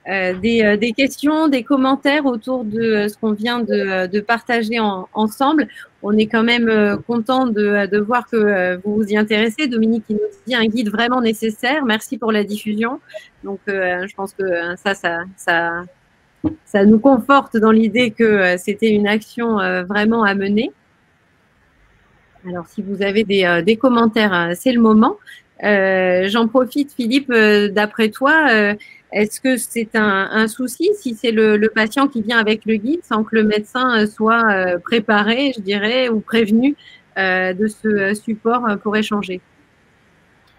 des questions, des commentaires autour de ce qu'on vient de partager ensemble. On est quand même content de voir que vous vous y intéressez. Dominique qui nous dit un guide vraiment nécessaire. Merci pour la diffusion. Donc je pense que ça nous conforte dans l'idée que c'était une action vraiment à mener. Alors, si vous avez des commentaires, c'est le moment. J'en profite, Philippe, d'après toi, est-ce que c'est un souci si c'est le patient qui vient avec le guide sans que le médecin soit préparé, je dirais, ou prévenu de ce support pour échanger?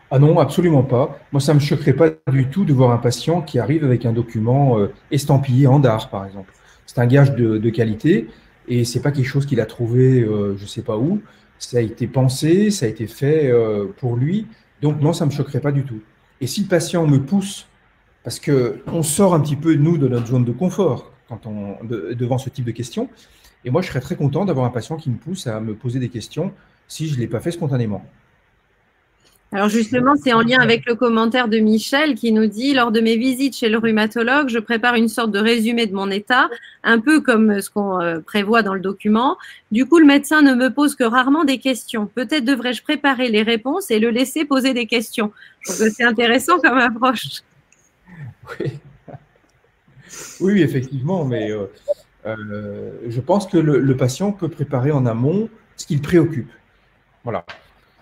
Ah non, absolument pas. Moi, ça ne me choquerait pas du tout de voir un patient qui arrive avec un document estampillé en d'art, par exemple. C'est un gage de qualité et c'est pas quelque chose qu'il a trouvé, je sais pas où. Ça a été pensé, ça a été fait pour lui. Donc non, ça me choquerait pas du tout. Et si le patient me pousse, parce que on sort un petit peu nous de notre zone de confort devant ce type de questions, et moi je serais très content d'avoir un patient qui me pousse à me poser des questions si je ne l'ai pas fait spontanément. Alors justement, c'est en lien avec le commentaire de Michel qui nous dit « Lors de mes visites chez le rhumatologue, je prépare une sorte de résumé de mon état, un peu comme ce qu'on prévoit dans le document. Du coup, le médecin ne me pose que rarement des questions. Peut-être devrais-je préparer les réponses et le laisser poser des questions. » Je trouve que c'est intéressant comme approche. Oui, oui effectivement, mais je pense que le patient peut préparer en amont ce qui le préoccupe. Voilà.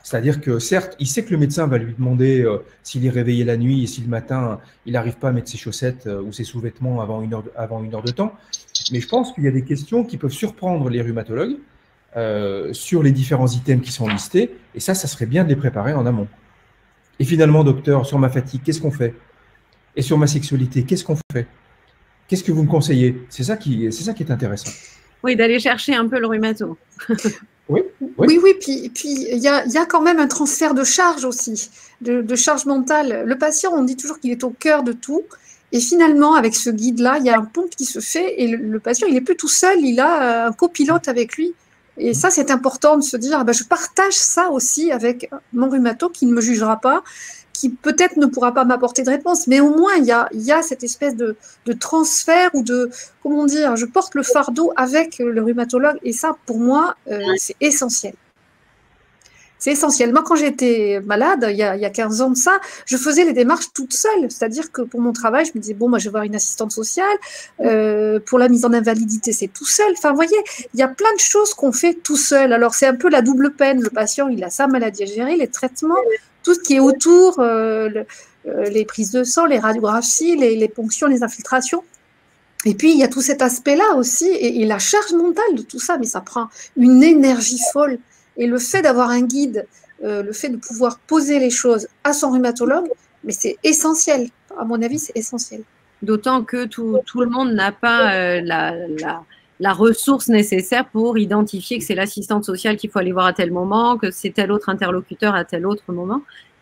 C'est-à-dire que certes, il sait que le médecin va lui demander s'il est réveillé la nuit et si le matin, il n'arrive pas à mettre ses chaussettes ou ses sous-vêtements avant une heure de temps. Mais je pense qu'il y a des questions qui peuvent surprendre les rhumatologues sur les différents items qui sont listés. Et ça serait bien de les préparer en amont. Et finalement, docteur, sur ma fatigue, qu'est-ce qu'on fait? Et sur ma sexualité, qu'est-ce qu'on fait? Qu'est-ce que vous me conseillez? C'est ça qui est intéressant. Oui, d'aller chercher un peu le rhumato. Oui, puis il y a quand même un transfert de charge aussi, de charge mentale. Le patient, on dit toujours qu'il est au cœur de tout. Et finalement, avec ce guide-là, il y a un pont qui se fait et le patient, il n'est plus tout seul, il a un copilote avec lui. Et ça, c'est important de se dire, je partage ça aussi avec mon rhumato qui ne me jugera pas, qui peut-être ne pourra pas m'apporter de réponse, mais au moins, il y a cette espèce de transfert ou de, comment dire, je porte le fardeau avec le rhumatologue et ça, pour moi, c'est essentiel. C'est essentiel. Moi, quand j'étais malade, il y a 15 ans de ça, je faisais les démarches toute seule. C'est-à-dire que pour mon travail, je me disais, bon, moi, je vais voir une assistante sociale. Pour la mise en invalidité, c'est tout seul. Enfin, vous voyez, il y a plein de choses qu'on fait tout seul. Alors, c'est un peu la double peine. Le patient, il a sa maladie à gérer, les traitements, tout ce qui est autour, les prises de sang, les radiographies, les ponctions, les infiltrations. Et puis, il y a tout cet aspect-là aussi. Et la charge mentale de tout ça, mais ça prend une énergie folle. Et le fait d'avoir un guide, le fait de pouvoir poser les choses à son rhumatologue, mais c'est essentiel. À mon avis, c'est essentiel. D'autant que tout le monde n'a pas la ressource nécessaire pour identifier que c'est l'assistante sociale qu'il faut aller voir à tel moment, que c'est tel autre interlocuteur à tel autre moment.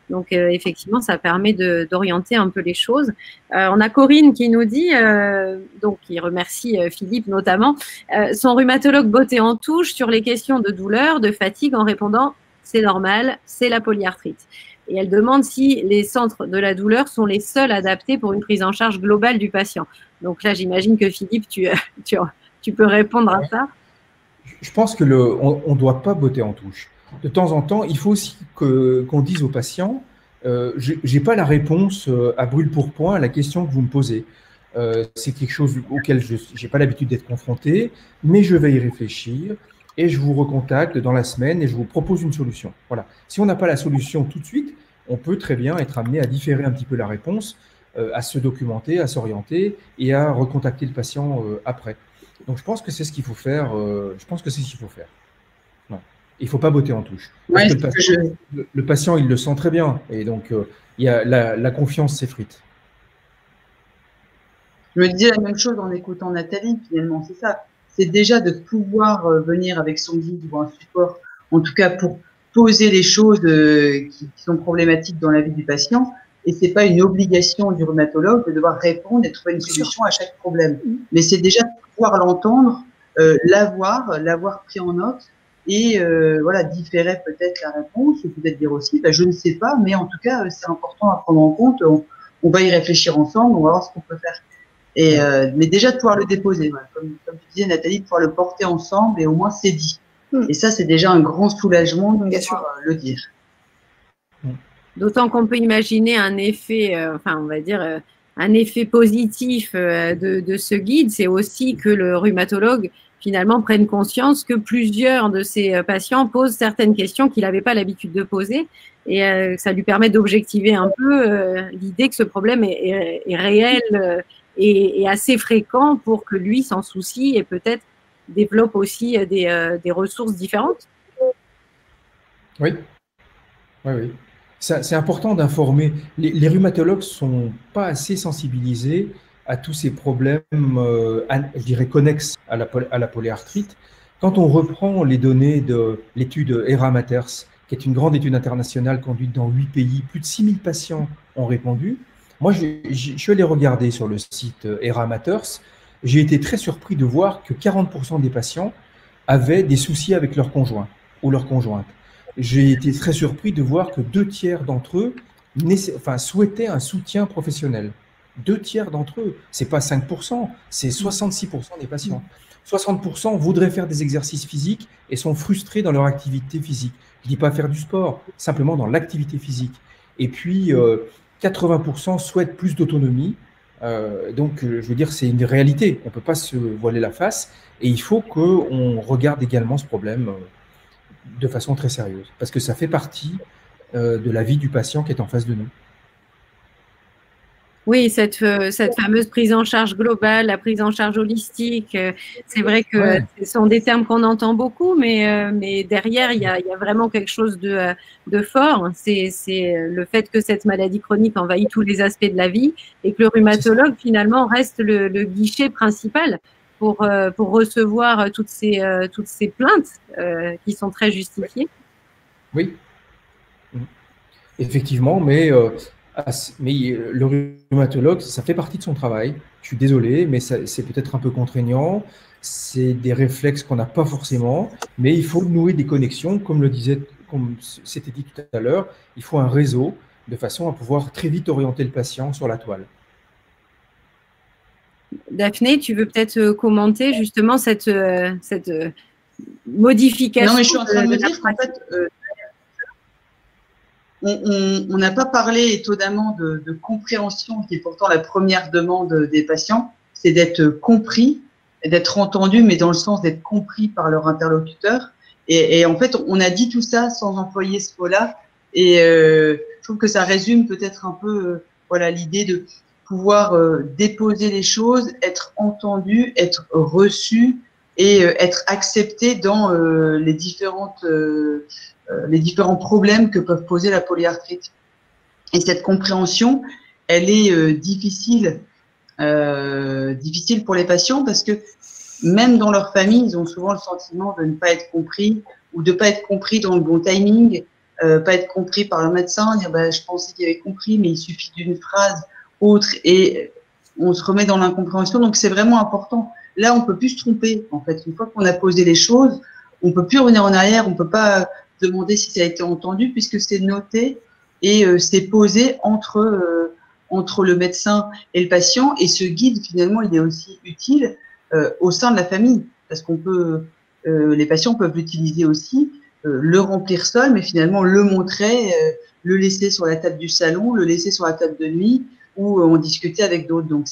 Donc, effectivement, ça permet d'orienter un peu les choses. On a Corinne qui nous dit, donc qui remercie Philippe notamment, son rhumatologue bottait en touche sur les questions de douleur, de fatigue en répondant « c'est normal, c'est la polyarthrite ». Et elle demande si les centres de la douleur sont les seuls adaptés pour une prise en charge globale du patient. Donc là, j'imagine que Philippe, tu peux répondre à ça. Je pense que on ne doit pas botter en touche. De temps en temps, il faut aussi qu'on dise aux patients je n'ai pas la réponse à brûle-pourpoint à la question que vous me posez. C'est quelque chose auquel je n'ai pas l'habitude d'être confronté, mais je vais y réfléchir et je vous recontacte dans la semaine et je vous propose une solution. Voilà. Si on n'a pas la solution tout de suite, on peut très bien être amené à différer un petit peu la réponse, à se documenter, à s'orienter et à recontacter le patient après. Donc, je pense que c'est ce qu'il faut faire. Non. Il ne faut pas botter en touche. Parce que le patient, il le sent très bien. Et donc, il y a la confiance s'effrite. Je me disais la même chose en écoutant Nathalie, finalement, c'est ça. C'est déjà de pouvoir venir avec son guide ou un support, en tout cas pour poser les choses qui sont problématiques dans la vie du patient. Et c'est pas une obligation du rhumatologue de devoir répondre et trouver une solution à chaque problème. Mais c'est déjà de pouvoir l'entendre, l'avoir pris en note et voilà, différer peut-être la réponse ou peut-être dire aussi, je ne sais pas, mais en tout cas, c'est important à prendre en compte. On va y réfléchir ensemble, on va voir ce qu'on peut faire. Et mais déjà de pouvoir le déposer, voilà. Comme tu disais Nathalie, de pouvoir le porter ensemble et au moins c'est dit. Et ça, c'est déjà un grand soulagement de pouvoir le dire. D'autant qu'on peut imaginer un effet, on va dire, un effet positif de ce guide, c'est aussi que le rhumatologue, finalement prenne conscience que plusieurs de ces patients posent certaines questions qu'il n'avait pas l'habitude de poser et ça lui permet d'objectiver un peu l'idée que ce problème est réel et assez fréquent pour que lui s'en soucie et peut-être développe aussi des ressources différentes. Oui, oui, oui. C'est important d'informer. Les rhumatologues ne sont pas assez sensibilisés à tous ces problèmes, je dirais, connexes à la polyarthrite. Quand on reprend les données de l'étude ERA Matters, qui est une grande étude internationale conduite dans 8 pays, plus de 6000 patients ont répondu. Moi, je suis allé regarder sur le site ERA Matters. J'ai été très surpris de voir que 40% des patients avaient des soucis avec leur conjoint ou leur conjointe. J'ai été très surpris de voir que 2 tiers d'entre eux souhaitaient un soutien professionnel. 2 tiers d'entre eux, ce n'est pas 5%, c'est 66% des patients. 60% voudraient faire des exercices physiques et sont frustrés dans leur activité physique. Je ne dis pas faire du sport, simplement dans l'activité physique. Et puis, 80% souhaitent plus d'autonomie. Donc, je veux dire, c'est une réalité. On ne peut pas se voiler la face. Et il faut qu'on regarde également ce problème de façon très sérieuse, parce que ça fait partie de la vie du patient qui est en face de nous. Oui, cette fameuse prise en charge globale, la prise en charge holistique, c'est vrai que ce sont des termes qu'on entend beaucoup, mais derrière, il y a vraiment quelque chose de fort. C'est le fait que cette maladie chronique envahit tous les aspects de la vie et que le rhumatologue, finalement, reste le guichet principal pour recevoir toutes ces plaintes qui sont très justifiées. Oui, effectivement, mais le rhumatologue, ça fait partie de son travail. Je suis désolé, mais c'est peut-être un peu contraignant. C'est des réflexes qu'on n'a pas forcément, mais il faut nouer des connexions, comme c'était dit tout à l'heure. Il faut un réseau de façon à pouvoir très vite orienter le patient sur la toile. Daphné, tu veux peut-être commenter justement cette modification? Non, mais je suis en train de me dire qu'en fait, on n'a pas parlé étonnamment de compréhension, qui est pourtant la première demande des patients, c'est d'être compris, d'être entendu, mais dans le sens d'être compris par leur interlocuteur. Et en fait, on a dit tout ça sans employer ce mot-là. Et je trouve que ça résume peut-être un peu voilà, l'idée de pouvoir déposer les choses, être entendu, être reçu et être accepté dans les différents problèmes que peuvent poser la polyarthrite. Et cette compréhension, elle est difficile pour les patients parce que même dans leur famille, ils ont souvent le sentiment de ne pas être compris ou de ne pas être compris dans le bon timing, pas être compris par le médecin, dire bah, je pensais qu'il avait compris, mais il suffit d'une phrase autre et on se remet dans l'incompréhension. Donc c'est vraiment important. Là, on peut plus se tromper. En fait, une fois qu'on a posé les choses, on peut plus revenir en arrière. On peut pas demander si ça a été entendu puisque c'est noté et c'est posé entre le médecin et le patient. Et ce guide, finalement, il est aussi utile au sein de la famille parce qu'on peut, les patients peuvent l'utiliser aussi, le remplir seul, mais finalement le montrer, le laisser sur la table du salon, le laisser sur la table de nuit ou en discuter avec d'autres. Donc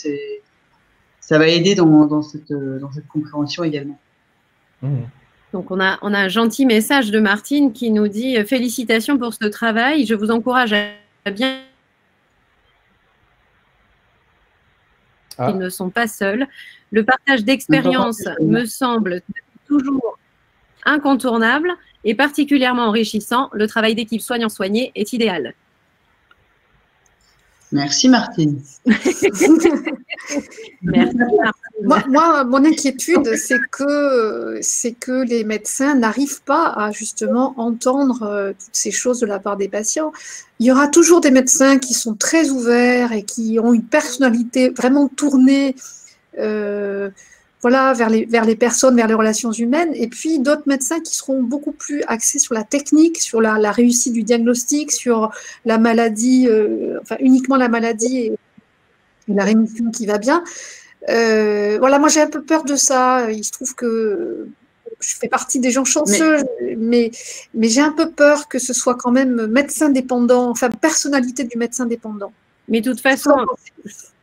ça va aider dans cette compréhension également. Donc, on a un gentil message de Martine qui nous dit « Félicitations pour ce travail. Je vous encourage à bien… Ils ne sont pas seuls. Le partage d'expériences me semble toujours incontournable et particulièrement enrichissant. Le travail d'équipe soignant-soigné est idéal. » Merci Martine. Merci, Martine. Moi, mon inquiétude, c'est que les médecins n'arrivent pas à justement entendre toutes ces choses de la part des patients. Il y aura toujours des médecins qui sont très ouverts et qui ont une personnalité vraiment tournée voilà, vers les personnes, vers les relations humaines, et puis d'autres médecins qui seront beaucoup plus axés sur la technique, sur la réussite du diagnostic, sur la maladie, enfin uniquement la maladie et la rémission qui va bien. Voilà, moi j'ai un peu peur de ça. Il se trouve que je fais partie des gens chanceux, mais j'ai un peu peur que ce soit quand même médecin dépendant, enfin personnalité du médecin dépendant. Mais de toute façon…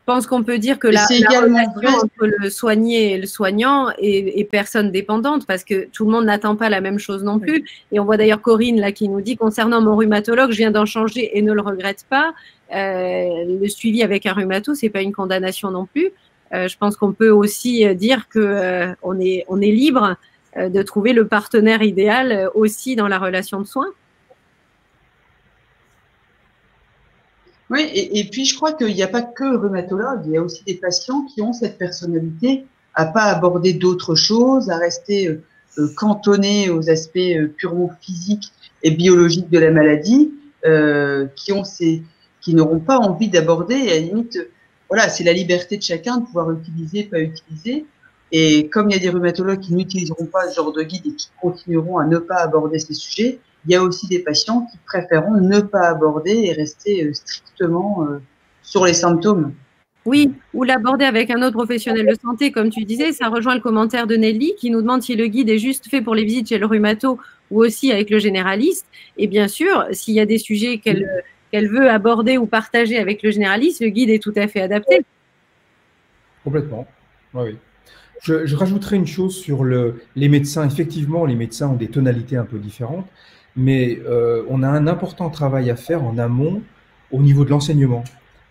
pense qu'on peut dire que Et la c'est également relation vrai. entre le soigné et le soignant est personne dépendante parce que tout le monde n'attend pas la même chose non plus. Et on voit d'ailleurs Corinne là qui nous dit concernant mon rhumatologue, je viens d'en changer et ne le regrette pas. Le suivi avec un rhumato, c'est pas une condamnation non plus. Je pense qu'on peut aussi dire que on est libre de trouver le partenaire idéal aussi dans la relation de soins. Oui, et puis je crois qu'il n'y a pas que le rhumatologue, il y a aussi des patients qui ont cette personnalité à pas aborder d'autres choses, à rester cantonnés aux aspects purement physiques et biologiques de la maladie, qui n'auront pas envie d'aborder. Et à la limite, voilà, c'est la liberté de chacun de pouvoir utiliser, pas utiliser. Et comme il y a des rhumatologues qui n'utiliseront pas ce genre de guide et qui continueront à ne pas aborder ces sujets, il y a aussi des patients qui préféreront ne pas aborder et rester strictement sur les symptômes. Oui, ou l'aborder avec un autre professionnel de santé, comme tu disais. Ça rejoint le commentaire de Nelly qui nous demande si le guide est juste fait pour les visites chez le rhumato ou aussi avec le généraliste. Et bien sûr, s'il y a des sujets qu'elle veut aborder ou partager avec le généraliste, le guide est tout à fait adapté. Complètement. Oui. Je rajouterai une chose sur les médecins. Effectivement, les médecins ont des tonalités un peu différentes, mais on a un important travail à faire en amont au niveau de l'enseignement.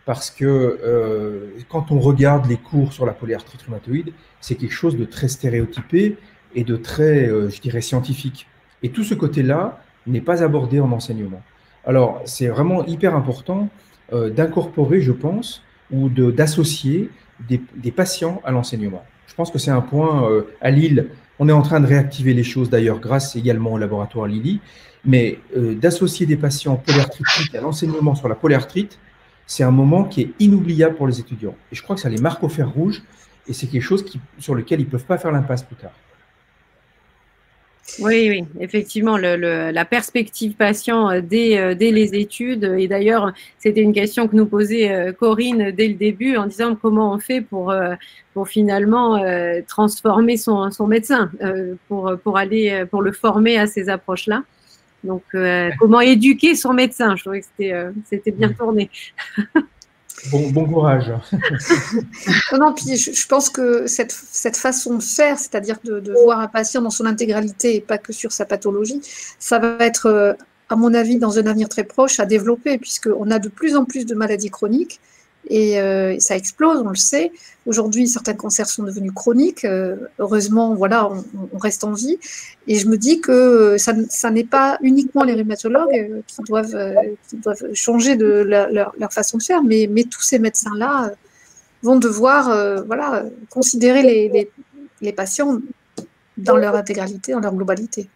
Parce que quand on regarde les cours sur la polyarthrite rhumatoïde, c'est quelque chose de très stéréotypé et de très, je dirais, scientifique. Et tout ce côté-là n'est pas abordé en enseignement. Alors, c'est vraiment hyper important d'incorporer, je pense, ou d'associer des patients à l'enseignement. Je pense que c'est un point à Lille. On est en train de réactiver les choses d'ailleurs grâce également au laboratoire Lilly, mais d'associer des patients polyarthritiques à l'enseignement sur la polyarthrite, c'est un moment qui est inoubliable pour les étudiants. Et je crois que ça les marque au fer rouge et c'est quelque chose sur lequel ils ne peuvent pas faire l'impasse plus tard. Oui, oui, effectivement, la perspective patient dès les études. Et d'ailleurs, c'était une question que nous posait Corinne dès le début en disant comment on fait pour finalement transformer son médecin, pour le former à ces approches-là. Donc, comment éduquer son médecin? Je trouvais que c'était bien tourné. Bon courage. Non, puis je pense que cette façon de faire, c'est-à-dire de voir un patient dans son intégralité et pas que sur sa pathologie, ça va être, à mon avis, dans un avenir très proche, à développer, puisqu'on a de plus en plus de maladies chroniques et ça explose, on le sait. Aujourd'hui, certains cancers sont devenus chroniques. Heureusement, voilà, on reste en vie. Et je me dis que ça n'est pas uniquement les rhumatologues qui doivent changer de leur façon de faire, mais tous ces médecins-là vont devoir voilà, considérer les patients dans leur intégralité, dans leur globalité.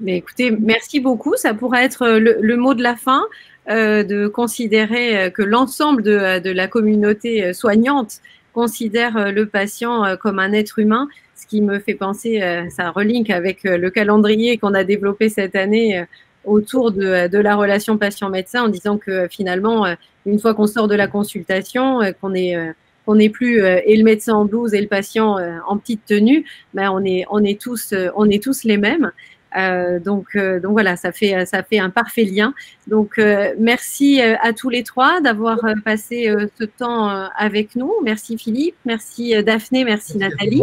Mais écoutez, merci beaucoup. Ça pourrait être le mot de la fin. De considérer que l'ensemble de la communauté soignante considère le patient comme un être humain, ce qui me fait penser, ça relink avec le calendrier qu'on a développé cette année autour de la relation patient-médecin en disant que finalement, une fois qu'on sort de la consultation, qu'on n'est plus et le médecin en blouse et le patient en petite tenue, ben on est tous les mêmes. Donc voilà, ça fait un parfait lien. Donc merci à tous les trois d'avoir passé ce temps avec nous. Merci Philippe, merci Daphné, merci Nathalie.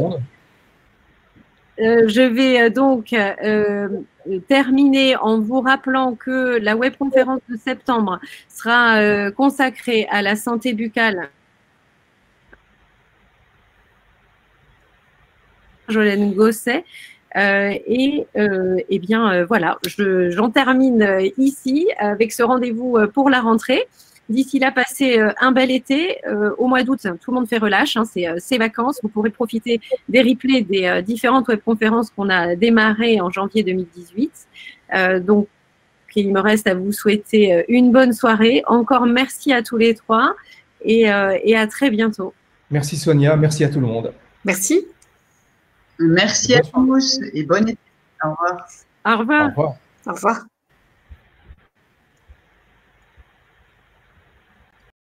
Je vais donc terminer en vous rappelant que la webconférence de septembre sera consacrée à la santé buccale. Jolène Gosset. Et bien voilà, j'en termine ici avec ce rendez-vous pour la rentrée. D'ici là, passez un bel été. Au mois d'août, tout le monde fait relâche, hein, c'est vacances. Vous pourrez profiter des replays des différentes webconférences qu'on a démarrées en janvier 2018. Donc, il me reste à vous souhaiter une bonne soirée. Encore merci à tous les trois et à très bientôt. Merci Sonia, merci à tout le monde. Merci. Merci à tous et bonne été. Au revoir. Au revoir. Au revoir. Au revoir.